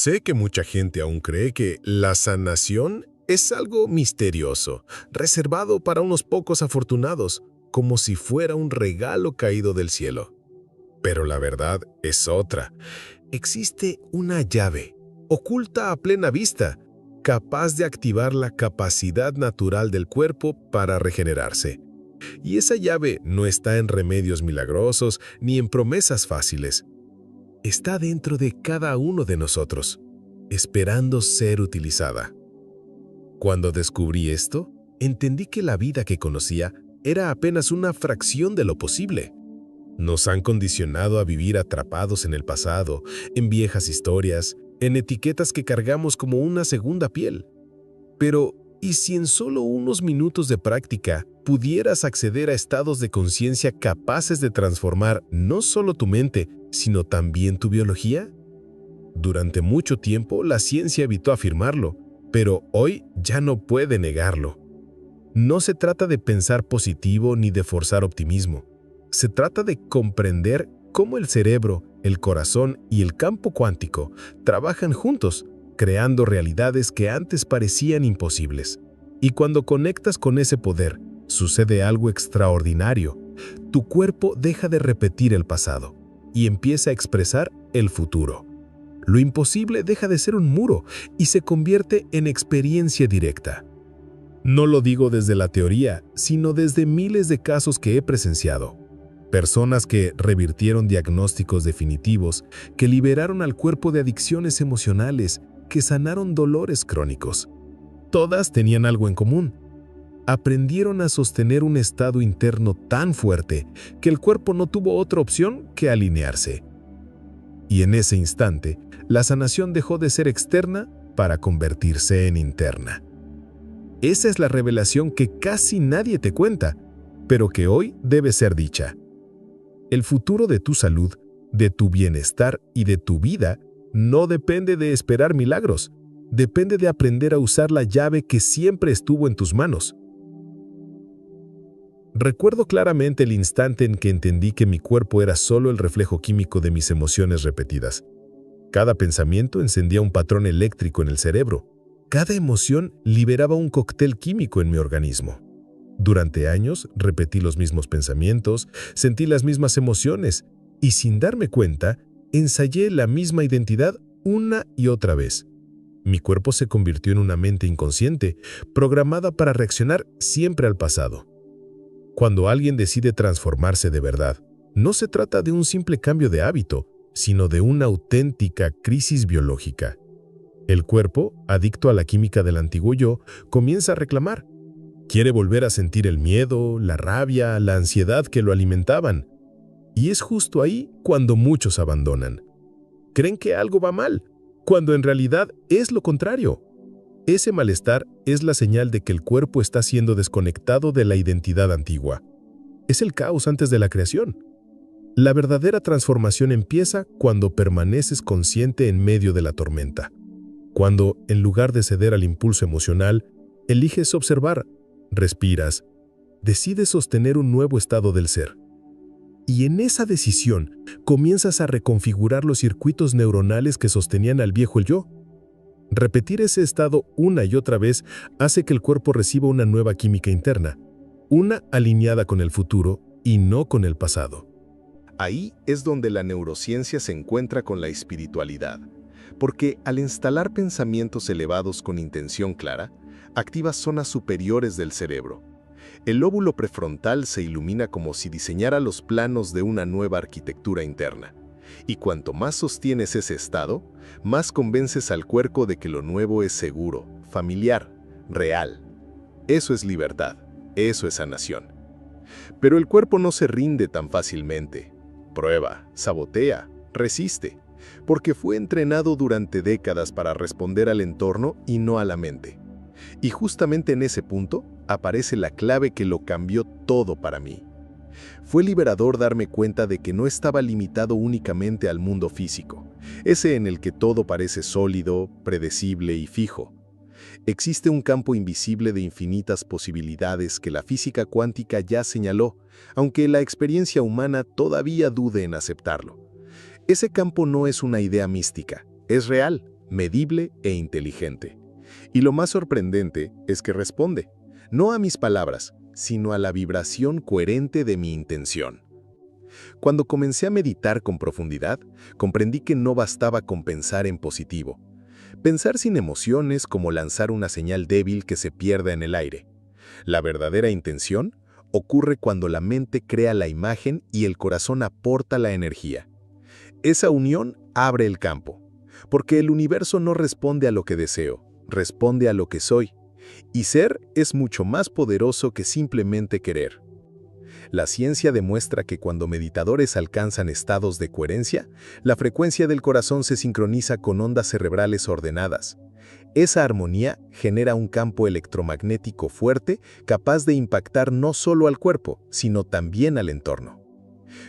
Sé que mucha gente aún cree que la sanación es algo misterioso, reservado para unos pocos afortunados, como si fuera un regalo caído del cielo. Pero la verdad es otra. Existe una llave, oculta a plena vista, capaz de activar la capacidad natural del cuerpo para regenerarse. Y esa llave no está en remedios milagrosos ni en promesas fáciles. Está dentro de cada uno de nosotros, esperando ser utilizada. Cuando descubrí esto, entendí que la vida que conocía era apenas una fracción de lo posible. Nos han condicionado a vivir atrapados en el pasado, en viejas historias, en etiquetas que cargamos como una segunda piel. Pero, ¿y si en solo unos minutos de práctica pudieras acceder a estados de conciencia capaces de transformar no solo tu mente, sino también tu biología? Durante mucho tiempo la ciencia evitó afirmarlo, pero hoy ya no puede negarlo. No se trata de pensar positivo ni de forzar optimismo. Se trata de comprender cómo el cerebro, el corazón y el campo cuántico trabajan juntos, creando realidades que antes parecían imposibles. Y cuando conectas con ese poder, sucede algo extraordinario. Tu cuerpo deja de repetir el pasado y empieza a expresar el futuro. Lo imposible deja de ser un muro y se convierte en experiencia directa. No lo digo desde la teoría, sino desde miles de casos que he presenciado. Personas que revirtieron diagnósticos definitivos, que liberaron al cuerpo de adicciones emocionales, que sanaron dolores crónicos. Todas tenían algo en común. Aprendieron a sostener un estado interno tan fuerte que el cuerpo no tuvo otra opción que alinearse. Y en ese instante, la sanación dejó de ser externa para convertirse en interna. Esa es la revelación que casi nadie te cuenta, pero que hoy debe ser dicha. El futuro de tu salud, de tu bienestar y de tu vida no depende de esperar milagros, depende de aprender a usar la llave que siempre estuvo en tus manos. Recuerdo claramente el instante en que entendí que mi cuerpo era solo el reflejo químico de mis emociones repetidas. Cada pensamiento encendía un patrón eléctrico en el cerebro. Cada emoción liberaba un cóctel químico en mi organismo. Durante años repetí los mismos pensamientos, sentí las mismas emociones y sin darme cuenta, ensayé la misma identidad una y otra vez. Mi cuerpo se convirtió en una mente inconsciente, programada para reaccionar siempre al pasado. Cuando alguien decide transformarse de verdad, no se trata de un simple cambio de hábito, sino de una auténtica crisis biológica. El cuerpo, adicto a la química del antiguo yo, comienza a reclamar. Quiere volver a sentir el miedo, la rabia, la ansiedad que lo alimentaban. Y es justo ahí cuando muchos abandonan. Creen que algo va mal, cuando en realidad es lo contrario. Ese malestar es la señal de que el cuerpo está siendo desconectado de la identidad antigua. Es el caos antes de la creación. La verdadera transformación empieza cuando permaneces consciente en medio de la tormenta. Cuando, en lugar de ceder al impulso emocional, eliges observar, respiras, decides sostener un nuevo estado del ser. Y en esa decisión comienzas a reconfigurar los circuitos neuronales que sostenían al viejo el yo. Repetir ese estado una y otra vez hace que el cuerpo reciba una nueva química interna, una alineada con el futuro y no con el pasado. Ahí es donde la neurociencia se encuentra con la espiritualidad, porque al instalar pensamientos elevados con intención clara, activa zonas superiores del cerebro. El lóbulo prefrontal se ilumina como si diseñara los planos de una nueva arquitectura interna. Y cuanto más sostienes ese estado, más convences al cuerpo de que lo nuevo es seguro, familiar, real. Eso es libertad, eso es sanación. Pero el cuerpo no se rinde tan fácilmente. Prueba, sabotea, resiste, porque fue entrenado durante décadas para responder al entorno y no a la mente. Y justamente en ese punto aparece la clave que lo cambió todo para mí. Fue liberador darme cuenta de que no estaba limitado únicamente al mundo físico, ese en el que todo parece sólido, predecible y fijo. Existe un campo invisible de infinitas posibilidades que la física cuántica ya señaló, aunque la experiencia humana todavía dude en aceptarlo. Ese campo no es una idea mística, es real, medible e inteligente. Y lo más sorprendente es que responde, no a mis palabras, sino a la vibración coherente de mi intención. Cuando comencé a meditar con profundidad, comprendí que no bastaba con pensar en positivo. Pensar sin emociones como lanzar una señal débil que se pierda en el aire. La verdadera intención ocurre cuando la mente crea la imagen y el corazón aporta la energía. Esa unión abre el campo, porque el universo no responde a lo que deseo, responde a lo que soy. Y ser es mucho más poderoso que simplemente querer. La ciencia demuestra que cuando meditadores alcanzan estados de coherencia, la frecuencia del corazón se sincroniza con ondas cerebrales ordenadas. Esa armonía genera un campo electromagnético fuerte capaz de impactar no solo al cuerpo, sino también al entorno.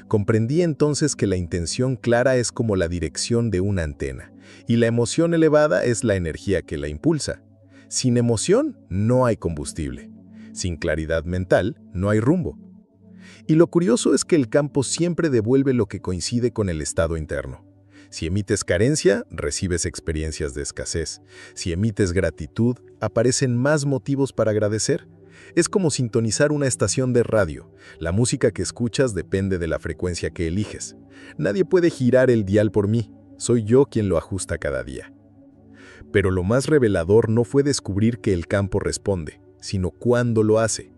Comprendí entonces que la intención clara es como la dirección de una antena, y la emoción elevada es la energía que la impulsa. Sin emoción no hay combustible. Sin claridad mental no hay rumbo. Y lo curioso es que el campo siempre devuelve lo que coincide con el estado interno. Si emites carencia, recibes experiencias de escasez. Si emites gratitud, aparecen más motivos para agradecer. Es como sintonizar una estación de radio. La música que escuchas depende de la frecuencia que eliges. Nadie puede girar el dial por mí. Soy yo quien lo ajusta cada día. Pero lo más revelador no fue descubrir que el campo responde, sino cuándo lo hace.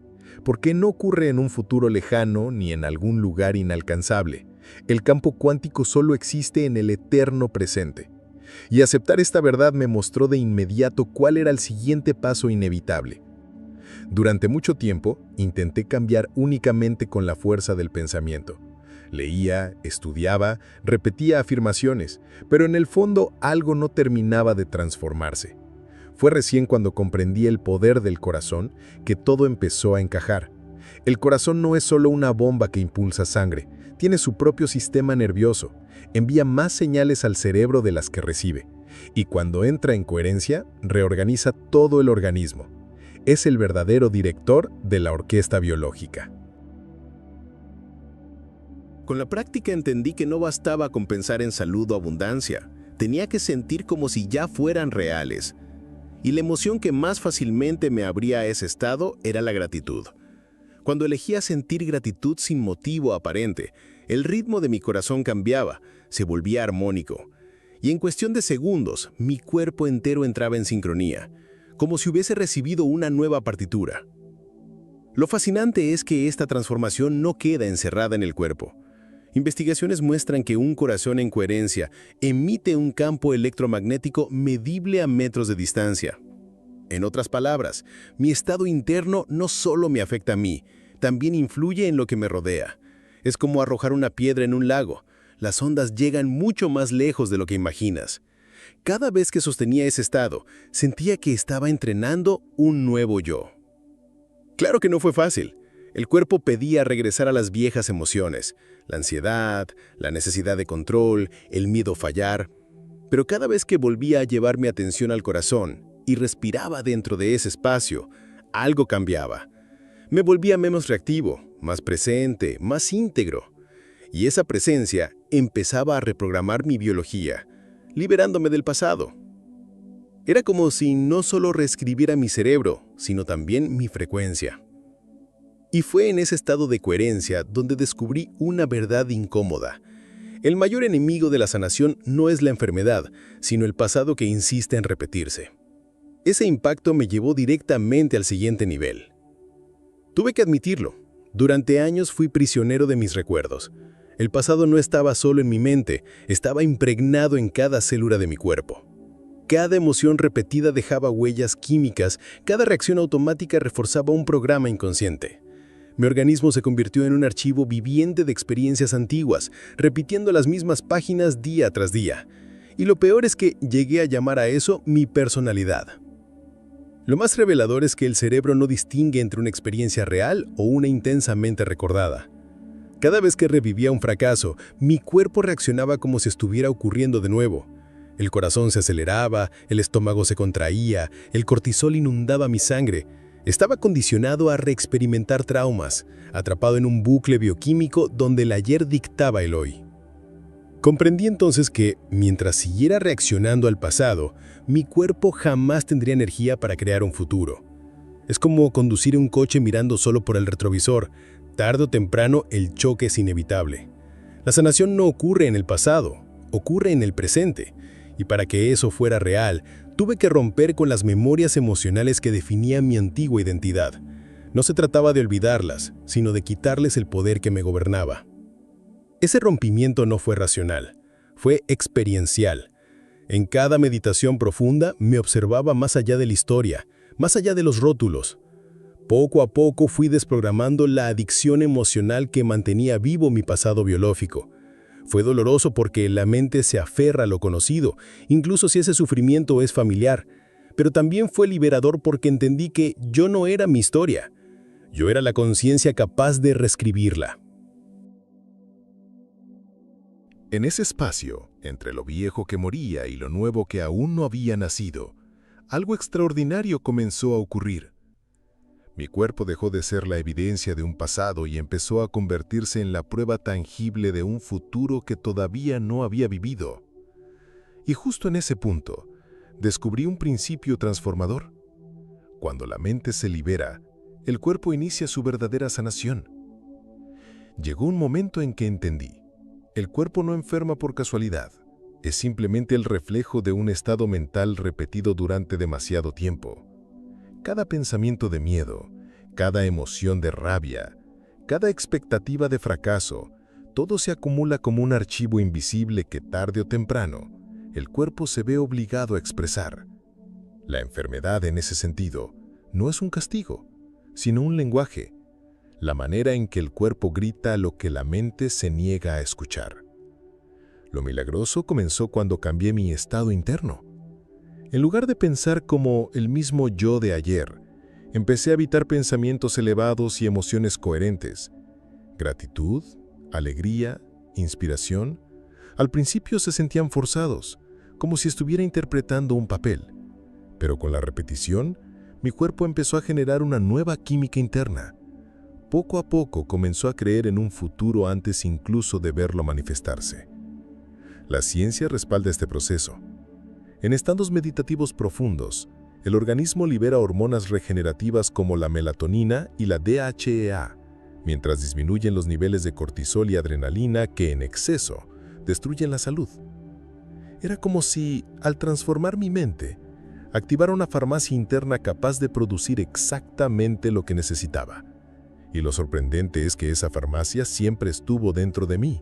Porque no ocurre en un futuro lejano ni en algún lugar inalcanzable. El campo cuántico solo existe en el eterno presente. Y aceptar esta verdad me mostró de inmediato cuál era el siguiente paso inevitable. Durante mucho tiempo, intenté cambiar únicamente con la fuerza del pensamiento. Leía, estudiaba, repetía afirmaciones, pero en el fondo algo no terminaba de transformarse. Fue recién cuando comprendí el poder del corazón que todo empezó a encajar. El corazón no es solo una bomba que impulsa sangre, tiene su propio sistema nervioso, envía más señales al cerebro de las que recibe, y cuando entra en coherencia, reorganiza todo el organismo. Es el verdadero director de la orquesta biológica. Con la práctica entendí que no bastaba con pensar en salud o abundancia, tenía que sentir como si ya fueran reales. Y la emoción que más fácilmente me abría a ese estado era la gratitud. Cuando elegía sentir gratitud sin motivo aparente, el ritmo de mi corazón cambiaba, se volvía armónico. Y en cuestión de segundos, mi cuerpo entero entraba en sincronía, como si hubiese recibido una nueva partitura. Lo fascinante es que esta transformación no queda encerrada en el cuerpo. Investigaciones muestran que un corazón en coherencia emite un campo electromagnético medible a metros de distancia. En otras palabras, mi estado interno no solo me afecta a mí, también influye en lo que me rodea. Es como arrojar una piedra en un lago. Las ondas llegan mucho más lejos de lo que imaginas. Cada vez que sostenía ese estado, sentía que estaba entrenando un nuevo yo. Claro que no fue fácil. El cuerpo pedía regresar a las viejas emociones, la ansiedad, la necesidad de control, el miedo a fallar. Pero cada vez que volvía a llevar mi atención al corazón y respiraba dentro de ese espacio, algo cambiaba. Me volvía menos reactivo, más presente, más íntegro. Y esa presencia empezaba a reprogramar mi biología, liberándome del pasado. Era como si no solo reescribiera mi cerebro, sino también mi frecuencia. Y fue en ese estado de coherencia donde descubrí una verdad incómoda. El mayor enemigo de la sanación no es la enfermedad, sino el pasado que insiste en repetirse. Ese impacto me llevó directamente al siguiente nivel. Tuve que admitirlo. Durante años fui prisionero de mis recuerdos. El pasado no estaba solo en mi mente, estaba impregnado en cada célula de mi cuerpo. Cada emoción repetida dejaba huellas químicas, cada reacción automática reforzaba un programa inconsciente. Mi organismo se convirtió en un archivo viviente de experiencias antiguas, repitiendo las mismas páginas día tras día. Y lo peor es que llegué a llamar a eso mi personalidad. Lo más revelador es que el cerebro no distingue entre una experiencia real o una intensamente recordada. Cada vez que revivía un fracaso, mi cuerpo reaccionaba como si estuviera ocurriendo de nuevo. El corazón se aceleraba, el estómago se contraía, el cortisol inundaba mi sangre. Estaba condicionado a reexperimentar traumas, atrapado en un bucle bioquímico donde el ayer dictaba el hoy. Comprendí entonces que, mientras siguiera reaccionando al pasado, mi cuerpo jamás tendría energía para crear un futuro. Es como conducir un coche mirando solo por el retrovisor. Tarde o temprano el choque es inevitable. La sanación no ocurre en el pasado, ocurre en el presente. Y para que eso fuera real, tuve que romper con las memorias emocionales que definían mi antigua identidad. No se trataba de olvidarlas, sino de quitarles el poder que me gobernaba. Ese rompimiento no fue racional, fue experiencial. En cada meditación profunda me observaba más allá de la historia, más allá de los rótulos. Poco a poco fui desprogramando la adicción emocional que mantenía vivo mi pasado biológico. Fue doloroso porque la mente se aferra a lo conocido, incluso si ese sufrimiento es familiar. Pero también fue liberador porque entendí que yo no era mi historia. Yo era la conciencia capaz de reescribirla. En ese espacio, entre lo viejo que moría y lo nuevo que aún no había nacido, algo extraordinario comenzó a ocurrir. Mi cuerpo dejó de ser la evidencia de un pasado y empezó a convertirse en la prueba tangible de un futuro que todavía no había vivido. Y justo en ese punto, descubrí un principio transformador. Cuando la mente se libera, el cuerpo inicia su verdadera sanación. Llegó un momento en que entendí. El cuerpo no enferma por casualidad, es simplemente el reflejo de un estado mental repetido durante demasiado tiempo. Cada pensamiento de miedo, cada emoción de rabia, cada expectativa de fracaso, todo se acumula como un archivo invisible que tarde o temprano, el cuerpo se ve obligado a expresar. La enfermedad en ese sentido no es un castigo, sino un lenguaje. La manera en que el cuerpo grita lo que la mente se niega a escuchar. Lo milagroso comenzó cuando cambié mi estado interno. En lugar de pensar como el mismo yo de ayer, empecé a habitar pensamientos elevados y emociones coherentes. Gratitud, alegría, inspiración. Al principio se sentían forzados, como si estuviera interpretando un papel. Pero con la repetición, mi cuerpo empezó a generar una nueva química interna. Poco a poco comenzó a creer en un futuro antes incluso de verlo manifestarse. La ciencia respalda este proceso. En estados meditativos profundos, el organismo libera hormonas regenerativas como la melatonina y la DHEA, mientras disminuyen los niveles de cortisol y adrenalina que, en exceso, destruyen la salud. Era como si, al transformar mi mente, activara una farmacia interna capaz de producir exactamente lo que necesitaba. Y lo sorprendente es que esa farmacia siempre estuvo dentro de mí.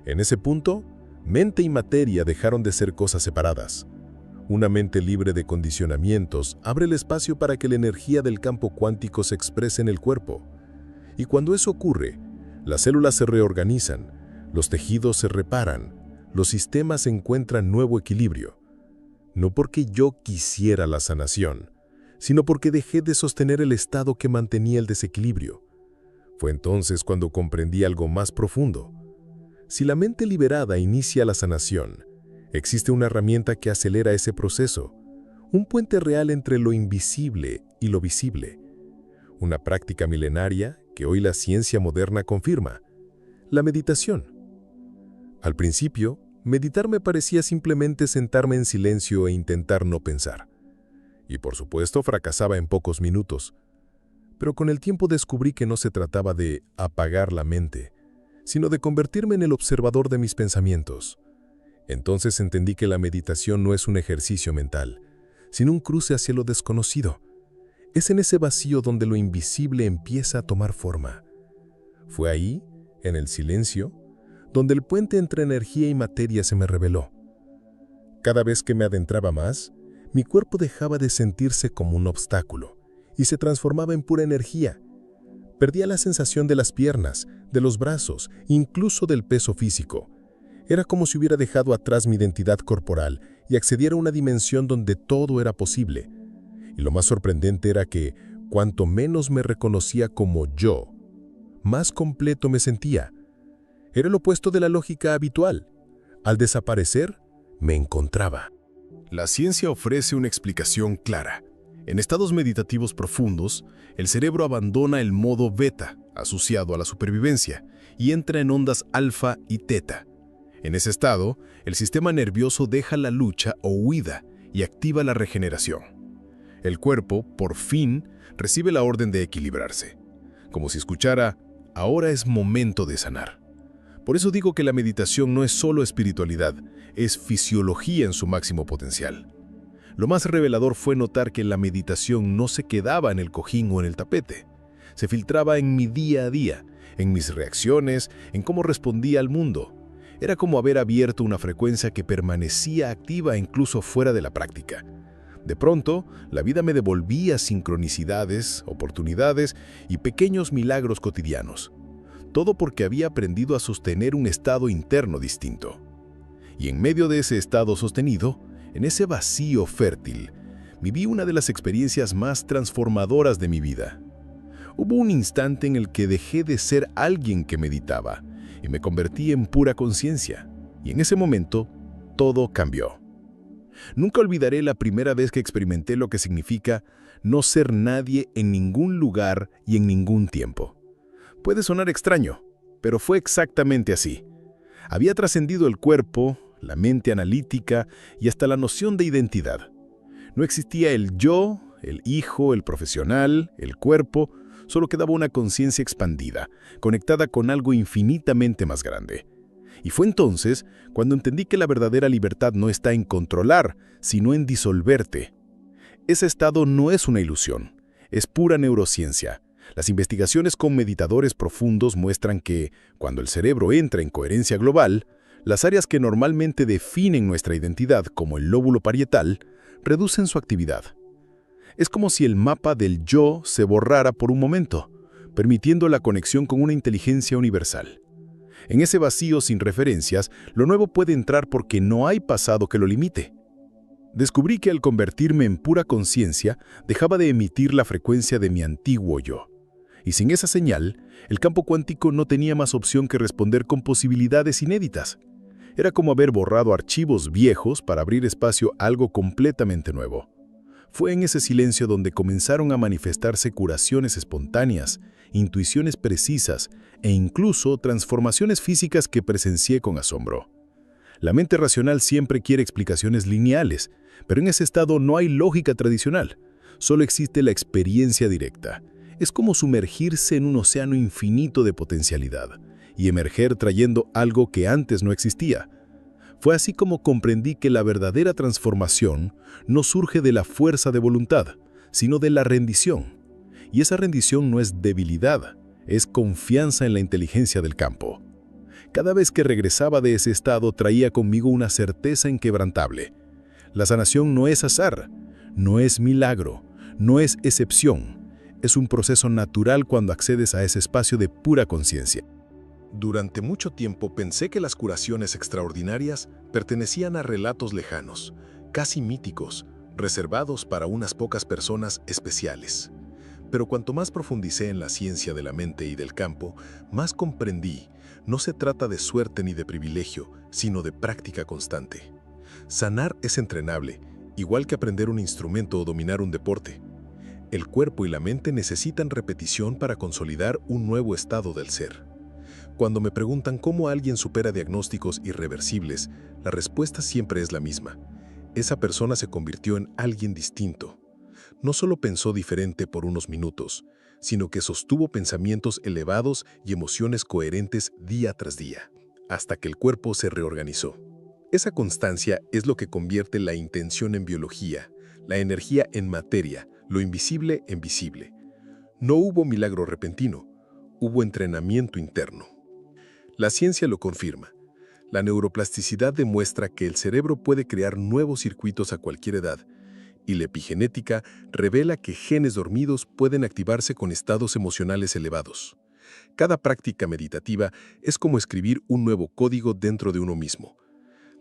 En ese punto, mente y materia dejaron de ser cosas separadas. Una mente libre de condicionamientos abre el espacio para que la energía del campo cuántico se exprese en el cuerpo. Y cuando eso ocurre, las células se reorganizan, los tejidos se reparan, los sistemas encuentran nuevo equilibrio. No porque yo quisiera la sanación, sino porque dejé de sostener el estado que mantenía el desequilibrio. Fue entonces cuando comprendí algo más profundo. Si la mente liberada inicia la sanación, existe una herramienta que acelera ese proceso, un puente real entre lo invisible y lo visible. Una práctica milenaria que hoy la ciencia moderna confirma: la meditación. Al principio, meditar me parecía simplemente sentarme en silencio e intentar no pensar. Y por supuesto fracasaba en pocos minutos. Pero con el tiempo descubrí que no se trataba de apagar la mente, sino de convertirme en el observador de mis pensamientos. Entonces entendí que la meditación no es un ejercicio mental, sino un cruce hacia lo desconocido. Es en ese vacío donde lo invisible empieza a tomar forma. Fue ahí, en el silencio, donde el puente entre energía y materia se me reveló. Cada vez que me adentraba más, mi cuerpo dejaba de sentirse como un obstáculo y se transformaba en pura energía. Perdía la sensación de las piernas, de los brazos, incluso del peso físico. Era como si hubiera dejado atrás mi identidad corporal y accediera a una dimensión donde todo era posible. Y lo más sorprendente era que, cuanto menos me reconocía como yo, más completo me sentía. Era el opuesto de la lógica habitual. Al desaparecer, me encontraba. La ciencia ofrece una explicación clara. En estados meditativos profundos, el cerebro abandona el modo beta, asociado a la supervivencia, y entra en ondas alfa y teta. En ese estado, el sistema nervioso deja la lucha o huida y activa la regeneración. El cuerpo, por fin, recibe la orden de equilibrarse, como si escuchara, ahora es momento de sanar. Por eso digo que la meditación no es solo espiritualidad, es fisiología en su máximo potencial. Lo más revelador fue notar que la meditación no se quedaba en el cojín o en el tapete. Se filtraba en mi día a día, en mis reacciones, en cómo respondía al mundo. Era como haber abierto una frecuencia que permanecía activa incluso fuera de la práctica. De pronto, la vida me devolvía sincronicidades, oportunidades y pequeños milagros cotidianos. Todo porque había aprendido a sostener un estado interno distinto. Y en medio de ese estado sostenido, en ese vacío fértil, viví una de las experiencias más transformadoras de mi vida. Hubo un instante en el que dejé de ser alguien que meditaba y me convertí en pura conciencia. Y en ese momento, todo cambió. Nunca olvidaré la primera vez que experimenté lo que significa no ser nadie en ningún lugar y en ningún tiempo. Puede sonar extraño, pero fue exactamente así. Había trascendido el cuerpo, la mente analítica y hasta la noción de identidad. No existía el yo, el hijo, el profesional, el cuerpo, solo quedaba una conciencia expandida, conectada con algo infinitamente más grande. Y fue entonces cuando entendí que la verdadera libertad no está en controlar, sino en disolverte. Ese estado no es una ilusión, es pura neurociencia. Las investigaciones con meditadores profundos muestran que, cuando el cerebro entra en coherencia global, las áreas que normalmente definen nuestra identidad, como el lóbulo parietal, reducen su actividad. Es como si el mapa del yo se borrara por un momento, permitiendo la conexión con una inteligencia universal. En ese vacío sin referencias, lo nuevo puede entrar porque no hay pasado que lo limite. Descubrí que al convertirme en pura conciencia, dejaba de emitir la frecuencia de mi antiguo yo. Y sin esa señal, el campo cuántico no tenía más opción que responder con posibilidades inéditas. Era como haber borrado archivos viejos para abrir espacio a algo completamente nuevo. Fue en ese silencio donde comenzaron a manifestarse curaciones espontáneas, intuiciones precisas e incluso transformaciones físicas que presencié con asombro. La mente racional siempre quiere explicaciones lineales, pero en ese estado no hay lógica tradicional, solo existe la experiencia directa. Es como sumergirse en un océano infinito de potencialidad y emerger trayendo algo que antes no existía. Fue así como comprendí que la verdadera transformación no surge de la fuerza de voluntad, sino de la rendición. Y esa rendición no es debilidad, es confianza en la inteligencia del campo. Cada vez que regresaba de ese estado traía conmigo una certeza inquebrantable. La sanación no es azar, no es milagro, no es excepción. Es un proceso natural cuando accedes a ese espacio de pura conciencia. Durante mucho tiempo pensé que las curaciones extraordinarias pertenecían a relatos lejanos, casi míticos, reservados para unas pocas personas especiales. Pero cuanto más profundicé en la ciencia de la mente y del campo, más comprendí, no se trata de suerte ni de privilegio, sino de práctica constante. Sanar es entrenable, igual que aprender un instrumento o dominar un deporte. El cuerpo y la mente necesitan repetición para consolidar un nuevo estado del ser. Cuando me preguntan cómo alguien supera diagnósticos irreversibles, la respuesta siempre es la misma. Esa persona se convirtió en alguien distinto. No solo pensó diferente por unos minutos, sino que sostuvo pensamientos elevados y emociones coherentes día tras día, hasta que el cuerpo se reorganizó. Esa constancia es lo que convierte la intención en biología, la energía en materia, lo invisible en visible. No hubo milagro repentino, hubo entrenamiento interno. La ciencia lo confirma. La neuroplasticidad demuestra que el cerebro puede crear nuevos circuitos a cualquier edad, y la epigenética revela que genes dormidos pueden activarse con estados emocionales elevados. Cada práctica meditativa es como escribir un nuevo código dentro de uno mismo.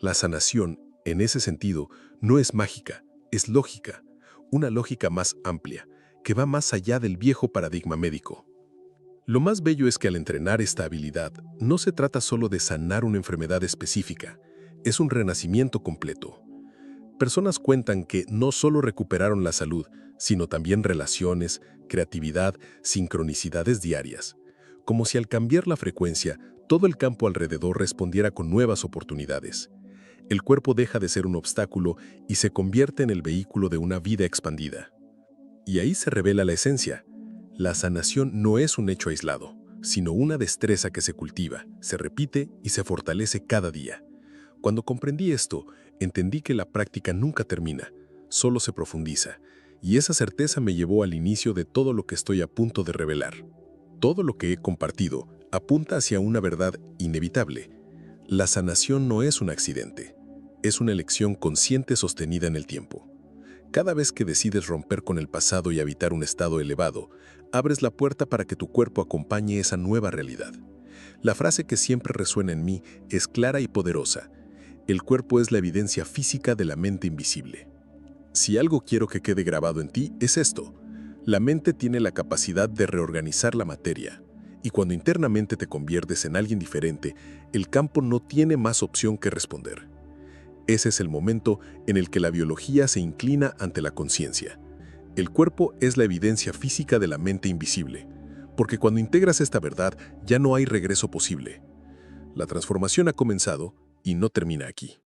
La sanación, en ese sentido, no es mágica, es lógica, una lógica más amplia, que va más allá del viejo paradigma médico. Lo más bello es que al entrenar esta habilidad, no se trata solo de sanar una enfermedad específica, es un renacimiento completo. Personas cuentan que no solo recuperaron la salud, sino también relaciones, creatividad, sincronicidades diarias. Como si al cambiar la frecuencia, todo el campo alrededor respondiera con nuevas oportunidades. El cuerpo deja de ser un obstáculo y se convierte en el vehículo de una vida expandida. Y ahí se revela la esencia. La sanación no es un hecho aislado, sino una destreza que se cultiva, se repite y se fortalece cada día. Cuando comprendí esto, entendí que la práctica nunca termina, solo se profundiza, y esa certeza me llevó al inicio de todo lo que estoy a punto de revelar. Todo lo que he compartido apunta hacia una verdad inevitable. La sanación no es un accidente, es una elección consciente sostenida en el tiempo. Cada vez que decides romper con el pasado y habitar un estado elevado, abres la puerta para que tu cuerpo acompañe esa nueva realidad. La frase que siempre resuena en mí es clara y poderosa. El cuerpo es la evidencia física de la mente invisible. Si algo quiero que quede grabado en ti, es esto. La mente tiene la capacidad de reorganizar la materia, y cuando internamente te conviertes en alguien diferente, el campo no tiene más opción que responder. Ese es el momento en el que la biología se inclina ante la conciencia. El cuerpo es la evidencia física de la mente invisible, porque cuando integras esta verdad ya no hay regreso posible. La transformación ha comenzado y no termina aquí.